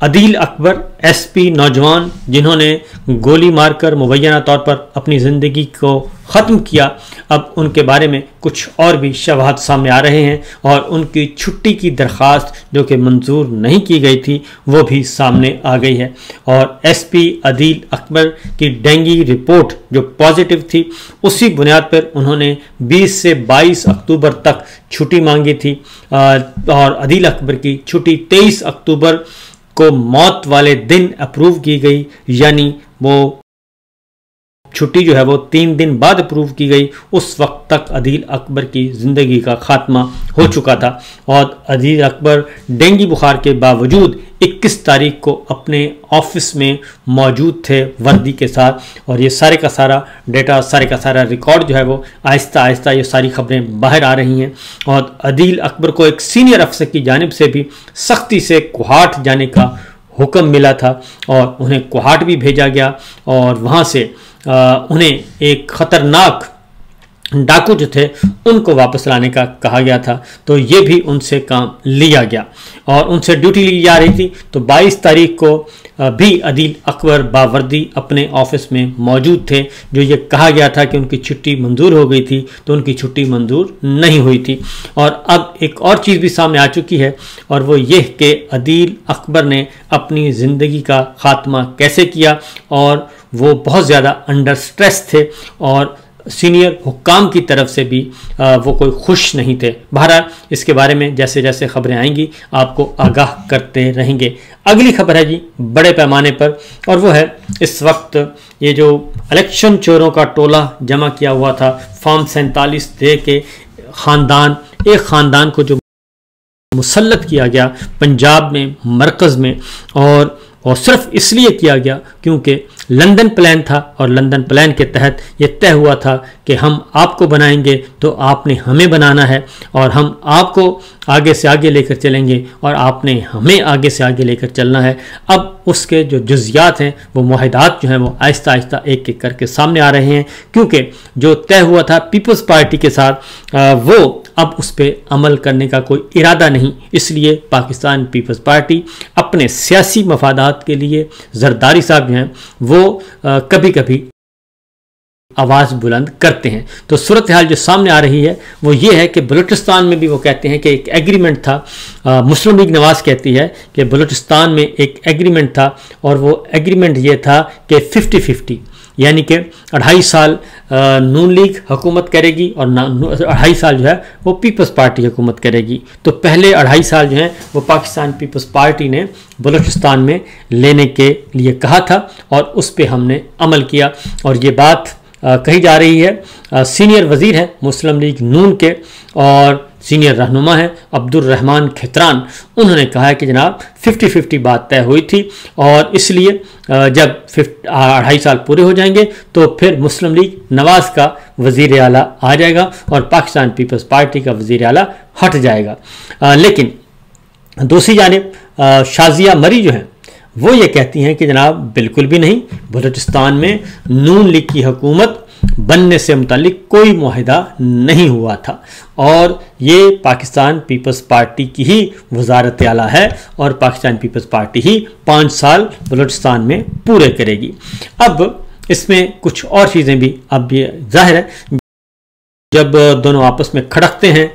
Adeel Akbar SP नौजवान जिन्होंने गोली मारकर मुबैना तौर पर अपनी ज़िंदगी को ख़त्म किया, अब उनके बारे में कुछ और भी शवाहद सामने आ रहे हैं और उनकी छुट्टी की दरख्वास्त जो कि मंजूर नहीं की गई थी वो भी सामने आ गई है। और एसपी अदील अकबर की डेंगू रिपोर्ट जो पॉजिटिव थी उसी बुनियाद पर उन्होंने 20 से 22 अक्टूबर तक छुट्टी मांगी थी और अदील अकबर की छुट्टी 23 अक्टूबर को मौत वाले दिन अप्रूव की गई, यानी वो छुट्टी जो है वो 3 दिन बाद अप्रूव की गई। उस वक्त तक अदील अकबर की ज़िंदगी का खात्मा हो चुका था और अदील अकबर डेंगू बुखार के बावजूद 21 तारीख को अपने ऑफिस में मौजूद थे वर्दी के साथ। और ये सारे का सारा डेटा, सारे का सारा रिकॉर्ड जो है वो आहिस्ता आहिस्ता ये सारी खबरें बाहर आ रही हैं। और अदील अकबर को एक सीनियर अफसर की जानिब से भी सख्ती से कोहाट जाने का हुक्म मिला था और उन्हें कोहाट भी भेजा गया और वहाँ से उन्हें एक ख़तरनाक डाकू जो थे उनको वापस लाने का कहा गया था, तो ये भी उनसे काम लिया गया और उनसे ड्यूटी ली जा रही थी। तो 22 तारीख को भी अदील अकबर बावर्दी अपने ऑफिस में मौजूद थे। जो ये कहा गया था कि उनकी छुट्टी मंजूर हो गई थी, तो उनकी छुट्टी मंजूर नहीं हुई थी। और अब एक और चीज़ भी सामने आ चुकी है और वो ये कि अदील अकबर ने अपनी ज़िंदगी का ख़ात्मा कैसे किया और वो बहुत ज़्यादा अंडर स्ट्रेस थे और सीनियर हुक्काम की तरफ से भी वो कोई खुश नहीं थे। बहरहाल इसके बारे में जैसे जैसे खबरें आएंगी आपको आगाह करते रहेंगे। अगली खबर है जी बड़े पैमाने पर, और वो है इस वक्त ये जो इलेक्शन चोरों का टोला जमा किया हुआ था फॉर्म 47 दे के एक ख़ानदान को जो मुसल्लत किया गया पंजाब में मरकज़ में, और सिर्फ इसलिए किया गया क्योंकि लंदन प्लान था और लंदन प्लान के तहत ये तय हुआ था कि हम आपको बनाएंगे तो आपने हमें बनाना है और हम आपको आगे से आगे लेकर चलेंगे और आपने हमें आगे से आगे लेकर चलना है। अब उसके जो जुज़ियात हैं वो मुआहदात जो हैं वो आहिस्ता आहिस्ता एक एक करके सामने आ रहे हैं, क्योंकि जो तय हुआ था पीपल्स पार्टी के साथ वो अब उस पर अमल करने का कोई इरादा नहीं। इसलिए पाकिस्तान पीपल्स पार्टी अपने सियासी मफादात के लिए जरदारी साहब जो हैं वो कभी कभी आवाज़ बुलंद करते हैं। तो सूरत हाल जो सामने आ रही है वो ये है कि बलूचिस्तान में भी वो कहते हैं कि एक एग्रीमेंट था। मुस्लिम लीग नवाज़ कहती है कि बलूचिस्तान में एक एग्रीमेंट था और वो एग्रीमेंट ये था कि 50-50, यानी कि 2.5 साल नून लीग हुकूमत करेगी और 2.5 साल जो है वो पीपल्स पार्टी हुकूमत करेगी। तो पहले 2.5 साल जो है वो पाकिस्तान पीपल्स पार्टी ने बलूचिस्तान में लेने के लिए कहा था और उस पर हमने अमल किया। और ये बात कही जा रही है, सीनियर वज़ीर हैं मुस्लिम लीग नून के और सीनियर रहनुमा हैं अब्दुल रहमान खित्रान, उन्होंने कहा है कि जनाब 50-50 बात तय हुई थी और इसलिए जब 2.5 साल पूरे हो जाएंगे तो फिर मुस्लिम लीग नवाज़ का वज़ीर आला आ जाएगा और पाकिस्तान पीपल्स पार्टी का वज़ीर आला हट जाएगा। लेकिन दूसरी जानिब शाजिया मरी जो हैं वो ये कहती हैं कि जनाब बिल्कुल भी नहीं, बलूचिस्तान में नून लीग की हुकूमत बनने से मुतालिक कोई मुआहिदा नहीं हुआ था और ये पाकिस्तान पीपल्स पार्टी की ही वज़ारत आला है और पाकिस्तान पीपल्स पार्टी ही 5 साल बलूचिस्तान में पूरे करेगी। अब इसमें कुछ और चीज़ें भी, अब ये जाहिर है जब दोनों आपस में खड़कते हैं,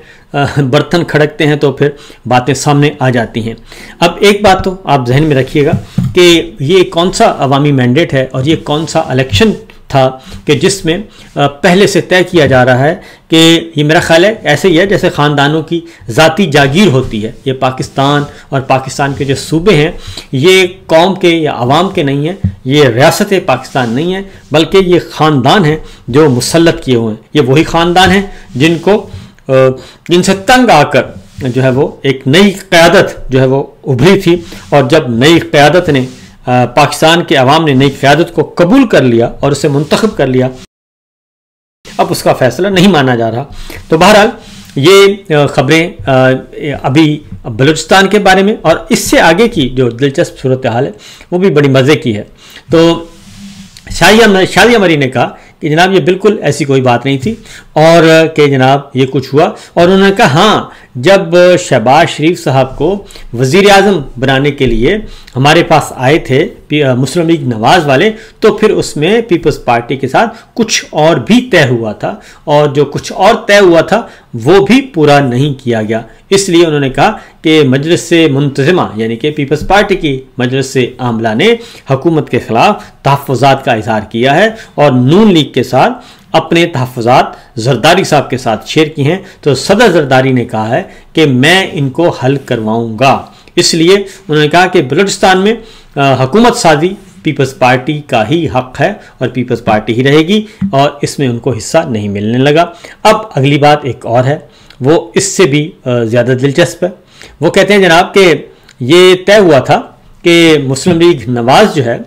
बर्तन खड़कते हैं तो फिर बातें सामने आ जाती हैं। अब एक बात तो आप जहन में रखिएगा कि ये कौन सा अवामी मैंडेट है और ये कौन सा इलेक्शन था कि जिसमें पहले से तय किया जा रहा है कि ये मेरा ख्याल है ऐसे ही है जैसे ख़ानदानों की ज़ाती जागीर होती है। ये पाकिस्तान और पाकिस्तान के जो सूबे हैं ये कौम के या आवाम के नहीं हैं, ये रियासत पाकिस्तान नहीं है, बल्कि ये ख़ानदान हैं जो मुसल्लत किए हुए हैं। ये वही ख़ानदान हैं जिनसे तंग आकर जो है वो एक नई क़यादत जो है वो उभरी थी और जब नई क़यादत ने पाकिस्तान के अवाम ने नई क़यादत को कबूल कर लिया और उसे मुंतखब कर लिया, अब उसका फैसला नहीं माना जा रहा। तो बहरहाल ये खबरें अभी बलूचिस्तान के बारे में और इससे आगे की जो दिलचस्प सूरत हाल है वो भी बड़ी मज़े की है। तो शाजिया मरी ने कहा कि जनाब ये बिल्कुल ऐसी कोई बात नहीं थी और कि जनाब ये कुछ हुआ और उन्होंने कहा हाँ जब शहबाज शरीफ साहब को वज़ीर आज़म बनाने के लिए हमारे पास आए थे मुस्लिम लीग नवाज़ वाले, तो फिर उसमें पीपल्स पार्टी के साथ कुछ और भी तय हुआ था, और जो कुछ और तय हुआ था वो भी पूरा नहीं किया गया। इसलिए उन्होंने कहा कि मजलिस मुंतज़िमा यानी कि पीपल्स पार्टी की मजलिस आमला ने हुकूमत के खिलाफ तहफ़्फ़ुज़ात का इज़हार किया है और नून लीग के साथ अपने तहफ़्फ़ुज़ात ज़रदारी साहब के साथ शेयर की हैं। तो सदर ज़रदारी ने कहा है कि मैं इनको हल करवाऊंगा। इसलिए उन्होंने कहा कि बलूचिस्तान में हुकूमत साजी पीपल्स पार्टी का ही हक है और पीपल्स पार्टी ही रहेगी, और इसमें उनको हिस्सा नहीं मिलने लगा। अब अगली बात एक और है, वो इससे भी ज़्यादा दिलचस्प है। वो कहते हैं जनाब कि ये तय हुआ था कि मुस्लिम लीग नवाज़ जो है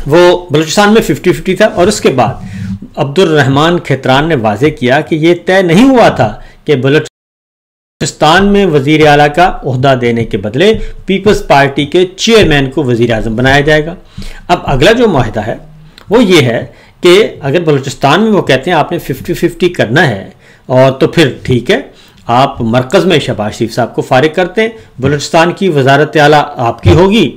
वो बलूचिस्तान में 50-50 था, और उसके बाद अब्दुल रहमान खैतरान ने वाजे किया कि यह तय नहीं हुआ था कि बलूचिस्तान में वजीर आला का ओहदा देने के बदले पीपल्स पार्टी के चेयरमैन को वजीर आज़म बनाया जाएगा। अब अगला जो माहिदा है वो ये है कि अगर बलूचिस्तान में वो कहते हैं आपने 50-50 करना है, और तो फिर ठीक है, आप मरकज़ में शहबाज शरीफ साहब को फारिग करते हैं, बलूचिस्तान की वजारत आला आपकी होगी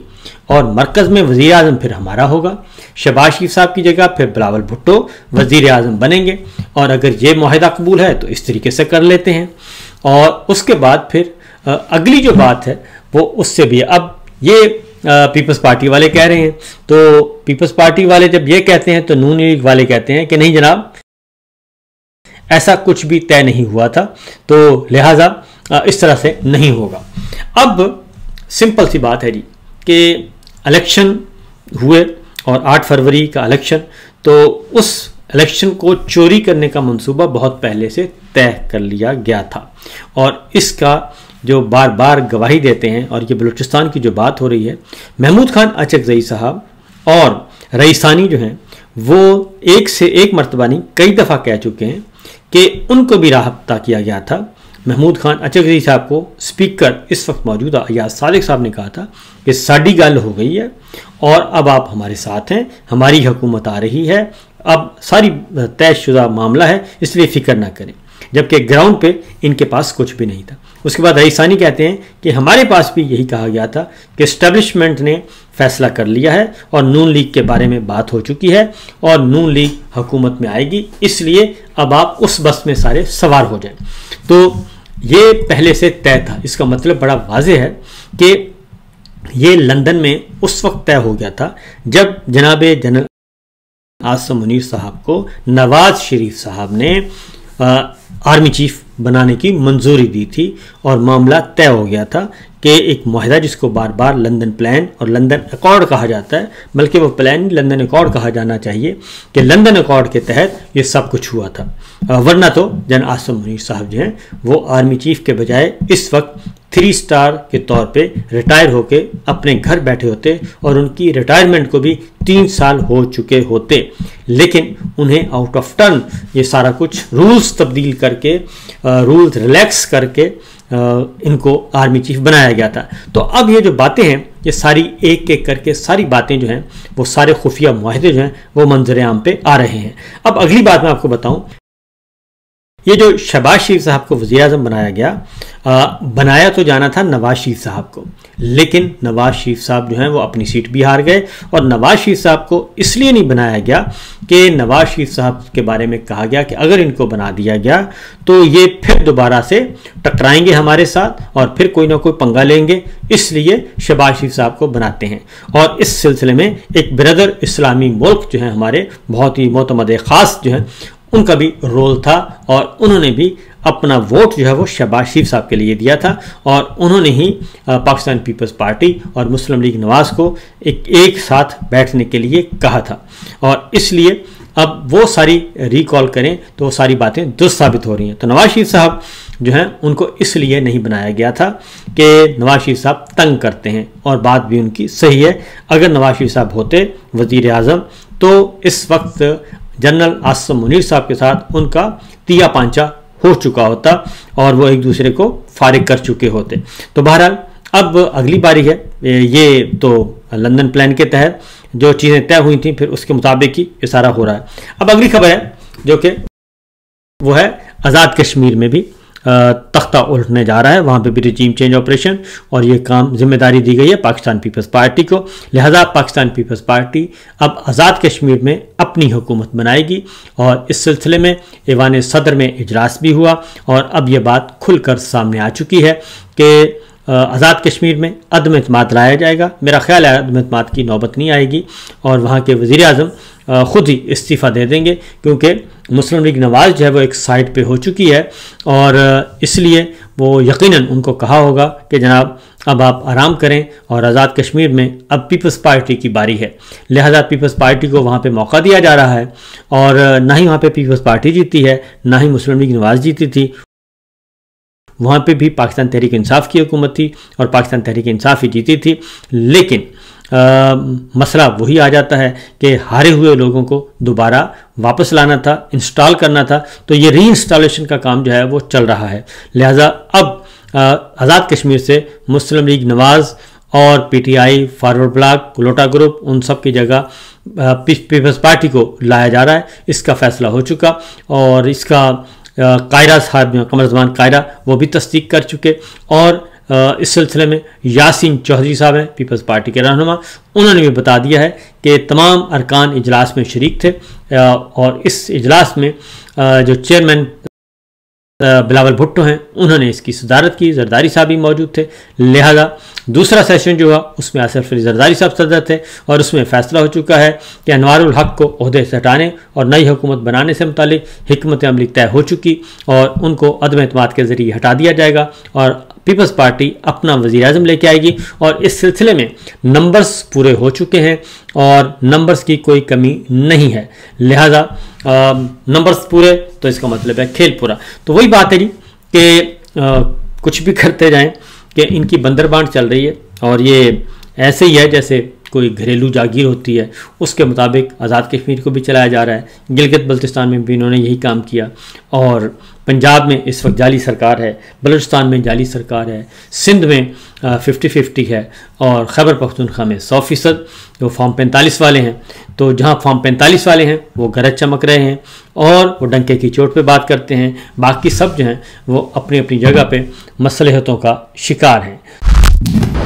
और मरकज़ में वज़ीर आज़म फिर हमारा होगा। शहबाज शरीफ साहब की जगह फिर बिलावल भुट्टो वज़ीर आज़म बनेंगे, और अगर ये माहिदा कबूल है तो इस तरीके से कर लेते हैं। और उसके बाद फिर अगली जो बात है वो उससे भी, अब ये पीपल्स पार्टी वाले कह रहे हैं, तो पीपल्स पार्टी वाले जब ये कहते हैं तो नून लीग वाले कहते हैं कि नहीं जनाब, ऐसा कुछ भी तय नहीं हुआ था, तो लिहाजा इस तरह से नहीं होगा। अब सिंपल सी बात है जी कि इलेक्शन हुए और 8 फरवरी का इलेक्शन, तो उस इलेक्शन को चोरी करने का मंसूबा बहुत पहले से तय कर लिया गया था, और इसका जो बार बार गवाही देते हैं, और ये बलूचिस्तान की जो बात हो रही है, महमूद खान अचकज़ई साहब और रईसानी जो हैं वो एक से एक मरतबा नहीं कई दफ़ा कह चुके हैं कि उनको भी राब्ता किया गया था। महमूद खान अचकज़ई साहब को स्पीकर इस वक्त मौजूदा अयाज सादिक साहब ने कहा था कि साड़ी गल हो गई है और अब आप हमारे साथ हैं, हमारी हुकूमत आ रही है, अब सारी तयशुदा मामला है, इसलिए फ़िक्र ना करें, जबकि ग्राउंड पे इनके पास कुछ भी नहीं था। उसके बाद रईसानी कहते हैं कि हमारे पास भी यही कहा गया था कि इस्टेब्लिशमेंट ने फैसला कर लिया है और नून लीग के बारे में बात हो चुकी है और नून लीग हुकूमत में आएगी, इसलिए अब आप उस बस में सारे सवार हो जाएं। तो ये पहले से तय था। इसका मतलब बड़ा वाज़ेह है कि ये लंदन में उस वक्त तय हो गया था जब जनाब जनरल आसिम मुनीर साहब को नवाज शरीफ साहब ने आर्मी चीफ बनाने की मंजूरी दी थी और मामला तय हो गया था कि एक मुआहदा जिसको बार बार लंदन प्लान और लंदन अकॉर्ड कहा जाता है, बल्कि वो प्लान लंदन अकॉर्ड कहा जाना चाहिए, कि लंदन अकॉर्ड के तहत ये सब कुछ हुआ था। वरना तो जन आसिम मुनीर साहब जो हैं वो आर्मी चीफ के बजाय इस वक्त 3 स्टार के तौर पे रिटायर होके अपने घर बैठे होते और उनकी रिटायरमेंट को भी 3 साल हो चुके होते, लेकिन उन्हें आउट ऑफ टर्न ये सारा कुछ रूल्स तब्दील करके, रूल्स रिलैक्स करके इनको आर्मी चीफ बनाया गया था। तो अब ये जो बातें हैं ये सारी एक एक करके सारी बातें जो हैं वो सारे खुफिया मुआहदे जो हैं वो मंजर आम पे आ रहे हैं। अब अगली बात मैं आपको बताऊं, ये जो शहबाज शरीफ साहब को वज़ीर आज़म बनाया गया, बनाया तो जाना था नवाज शरीफ साहब को, लेकिन नवाज शरीफ साहब जो हैं वो अपनी सीट भी हार गए। और नवाज शरीफ साहब को इसलिए नहीं बनाया गया कि नवाज शरीफ साहब के बारे में कहा गया कि अगर इनको बना दिया गया तो ये फिर दोबारा से टकराएंगे हमारे साथ और फिर कोई ना कोई पंगा लेंगे, इसलिए शहबाज शरीफ साहब को बनाते हैं। और इस सिलसिले में एक ब्रदर इस्लामी मुल्क जो है हमारे बहुत ही मोतमद ख़ास जो है उनका भी रोल था और उन्होंने भी अपना वोट जो है वो शहबाज शरीफ साहब के लिए दिया था और उन्होंने ही पाकिस्तान पीपल्स पार्टी और मुस्लिम लीग नवाज़ को एक साथ बैठने के लिए कहा था। और इसलिए अब वो सारी रिकॉल करें तो वो सारी बातें दुरुस्त साबित हो रही हैं। तो नवाज शरीफ साहब जो हैं उनको इसलिए नहीं बनाया गया था कि नवाज शरीफ साहब तंग करते हैं, और बात भी उनकी सही है। अगर नवाज शरीफ साहब होते वज़ीर आज़म तो इस वक्त जनरल आसिम मुनीर साहब के साथ उनका तिया पांचा हो चुका होता और वो एक दूसरे को फारिग कर चुके होते। तो बहरहाल अब अगली बारी है, ये तो लंदन प्लान के तहत जो चीज़ें तय हुई थी फिर उसके मुताबिक ही ये सारा हो रहा है। अब अगली खबर है जो कि वो है आज़ाद कश्मीर में भी तख्ता उलटने जा रहा है, वहाँ पे भी रिजीम चेंज ऑपरेशन, और ये काम जिम्मेदारी दी गई है पाकिस्तान पीपल्स पार्टी को। लिहाजा पाकिस्तान पीपल्स पार्टी अब आज़ाद कश्मीर में अपनी हुकूमत बनाएगी, और इस सिलसिले में ऐवान सदर में इजलास भी हुआ और अब यह बात खुलकर सामने आ चुकी है कि आज़ाद कश्मीर में अदम एतमाद लाया जाएगा। मेरा ख्याल है अदम एतमाद की नौबत नहीं आएगी और वहाँ के वज़ीर आज़म ख़ुद ही इस्तीफ़ा दे देंगे, क्योंकि मुस्लिम लीग नवाज़ जो है वो एक साइड पे हो चुकी है, और इसलिए वो यकीनन उनको कहा होगा कि जनाब अब आप आराम करें और आज़ाद कश्मीर में अब पीपल्स पार्टी की बारी है। लिहाजा पीपल्स पार्टी को वहाँ पे मौका दिया जा रहा है, और ना ही वहाँ पे पीपल्स पार्टी जीती है, ना ही मुस्लिम लीग नवाज़ जीती थी। वहाँ पे भी पाकिस्तान तहरीक इंसाफ की हुकूमत थी और पाकिस्तान तहरीक इंसाफ ही जीती थी, लेकिन मसला वही आ जाता है कि हारे हुए लोगों को दोबारा वापस लाना था, इंस्टॉल करना था, तो ये री इंस्टॉलेशन का काम जो है वो चल रहा है। लिहाजा अब आज़ाद कश्मीर से मुस्लिम लीग नवाज़ और PTI, फॉरवर्ड ब्लॉक, लोटा ग्रुप, उन सब की जगह पीपल्स पार्टी को लाया जा रहा है। इसका फैसला हो चुका और इसका कायरा साहब, कमर ज़मान कायरा, वो भी तस्दीक कर चुके, और इस सिलसिले में यासीन चौधरी साहब हैं पीपल्स पार्टी के रहनुमा, उन्होंने भी बता दिया है कि तमाम अरकान इजलास में शरीक थे, और इस इजलास में जो चेयरमैन बिलावल भुट्टो हैं उन्होंने इसकी सदारत की, जरदारी साहब भी मौजूद थे। लिहाजा दूसरा सेशन जो हुआ उसमें आसिफ अली जरदारी साहब सदर थे, और उसमें फ़ैसला हो चुका है कि अनवारुल हक को ओहदे से हटाने और नई हुकूमत बनाने से मुतालिक हिकमत अमली तय हो चुकी, और उनको अदम एतमाद के ज़रिए हटा दिया जाएगा और पीपल्स पार्टी अपना वज़ीर आज़म लेके आएगी। और इस सिलसिले में नंबर्स पूरे हो चुके हैं और नंबर्स की कोई कमी नहीं है। लिहाजा नंबर्स पूरे तो इसका मतलब है खेल पूरा। तो वही बात है जी कि कुछ भी करते जाएं कि इनकी बंदरबांट चल रही है, और ये ऐसे ही है जैसे कोई घरेलू जागीर होती है, उसके मुताबिक आज़ाद कश्मीर को भी चलाया जा रहा है। गिलगित बल्तिस्तान में भी इन्होंने यही काम किया, और पंजाब में इस वक्त जाली सरकार है, बलूचिस्तान में जाली सरकार है, सिंध में 50-50 है, और खैबर पख्तूनख्वा में 100% जो फॉर्म 45 वाले हैं। तो जहाँ फॉर्म 45 वाले हैं वो गरज चमक रहे हैं और वो डंके की चोट पे बात करते हैं, बाकी सब जो हैं वो अपनी अपनी जगह पे मसलहतों का शिकार हैं।